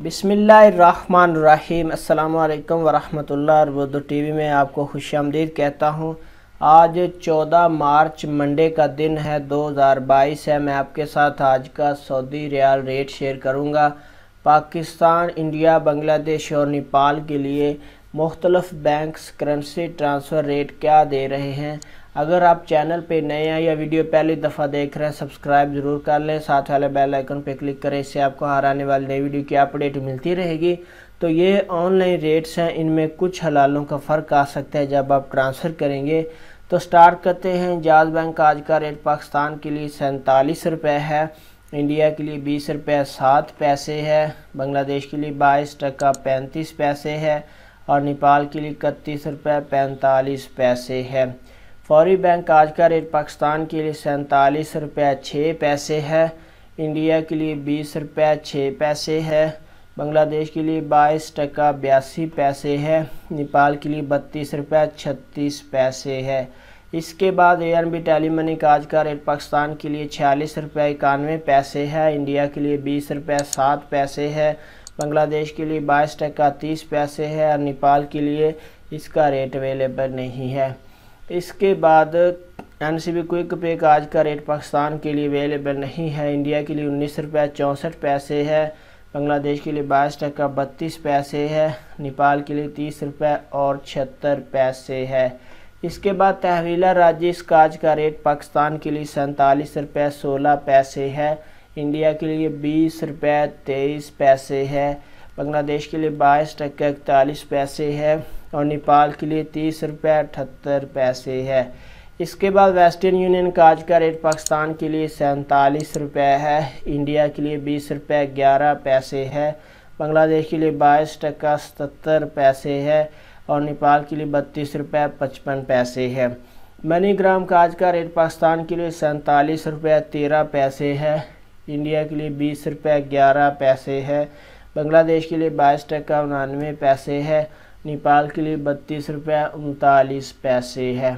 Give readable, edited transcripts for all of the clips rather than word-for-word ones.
बिस्मिल्लाहिर्रहमानिर्रहीम। अस्सलामु अलैकुम वरहमतुल्लाह। उर्दू टीवी में आपको खुशामदीद कहता हूँ। आज 14 मार्च मंडे का दिन है, 2022 है। मैं आपके साथ आज का सऊदी रियाल रेट शेयर करूँगा। पाकिस्तान, इंडिया, बांग्लादेश और नेपाल के लिए मुख्तलिफ बैंक्स करेंसी ट्रांसफ़र रेट क्या दे रहे हैं। अगर आप चैनल पे नए हैं या वीडियो पहली दफ़ा देख रहे हैं, सब्सक्राइब ज़रूर कर लें, साथ वाले बेल आइकन पे क्लिक करें। इससे आपको हर आने वाली नई वीडियो की अपडेट मिलती रहेगी। तो ये ऑनलाइन रेट्स हैं, इनमें कुछ हलालों का फ़र्क आ सकता है जब आप ट्रांसफ़र करेंगे। तो स्टार्ट करते हैं। जाज बैंक आज का रेट पाकिस्तान के लिए 47 रुपये है, इंडिया के लिए 20 रुपये 7 पैसे है, बांग्लादेश के लिए 22 टका 35 पैसे है और नेपाल के लिए 31 रुपये 45 पैसे है। फौरी बैंक आज का रेट पाकिस्तान के लिए 47 रुपये 6 पैसे है, इंडिया के लिए 20 रुपये 6 पैसे है, बांग्लादेश के लिए 22 टका 82 पैसे है, नेपाल के लिए 32 रुपये 36 पैसे है। इसके बाद ANB टेली मनी का आज का रेट पाकिस्तान के लिए 46 रुपये 91 पैसे है, इंडिया के लिए 20 रुपये 7 पैसे है, बांग्लादेश के लिए 22 टका 30 पैसे है और नेपाल के लिए इसका रेट अवेलेबल नहीं है। इसके बाद NCB क्विक पे का आज का रेट पाकिस्तान के लिए अवेलेबल नहीं है, इंडिया के लिए 19 रुपये 64 पैसे है, बांग्लादेश के लिए 22 टका 32 पैसे है, नेपाल के लिए 30 रुपये और 76 पैसे है। इसके बाद तहवीला राजिस का आज का रेट पाकिस्तान के लिए 47 रुपये 16 पैसे है, इंडिया के लिए 20 रुपये 23 पैसे है, बांग्लादेश के लिए 22 टका 41 पैसे है और नेपाल के लिए 30 रुपये 78 पैसे है। इसके बाद वेस्टर्न यूनियन का आज का रेट पाकिस्तान के लिए 47 रुपये है, इंडिया के लिए 20 रुपये 11 पैसे है, बांग्लादेश के लिए 22 टका 77 पैसे है और नेपाल के लिए 32 रुपये 55 पैसे है। मनीग्राम का आज का रेट पाकिस्तान के लिए 47 रुपये 13 पैसे है, इंडिया के लिए 20 रुपये 11 पैसे है, बांग्लादेश के लिए 22 टका 99 पैसे है, नेपाल के लिए 32 रुपये 39 पैसे है।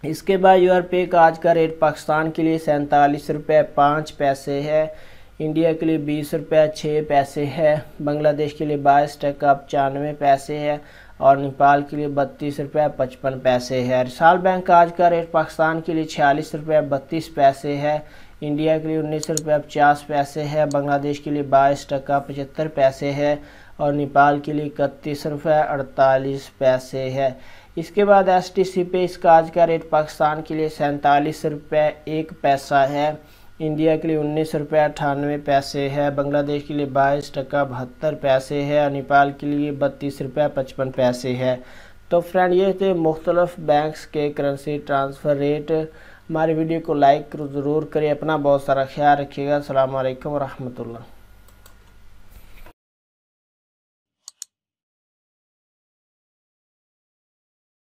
इसके बाद यूरोपे का आज का रेट पाकिस्तान के लिए 47 रुपये 5 पैसे है, इंडिया के लिए 20 रुपये 6 पैसे है, बांग्लादेश के लिए 22 टका 95 पैसे है और नेपाल के लिए 32 रुपये 55 पैसे है। रिसाल बैंक का आज का रेट पाकिस्तान के लिए 46 रुपये 32 पैसे है, इंडिया के लिए 19 रुपये 50 पैसे है, बांग्लादेश के लिए 22 टका 75 पैसे है और नेपाल के लिए 31 रुपये 48 पैसे है। इसके बाद STC पे इसका आज का रेट पाकिस्तान के लिए 47 रुपये 1 पैसा है, इंडिया के लिए 19 रुपये 98 पैसे है, बांग्लादेश के लिए 22 टका 72 पैसे है और नेपाल के लिए 32 रुपये 55 पैसे है। तो फ्रेंड, ये थे मुख्तलिफ बैंक्स के करेंसी ट्रांसफ़र रेट। हमारी वीडियो को लाइक ज़रूर करें, अपना बहुत सारा ख्याल रखिएगा। अस्सलाम वालेकुम रहमतुल्लाह।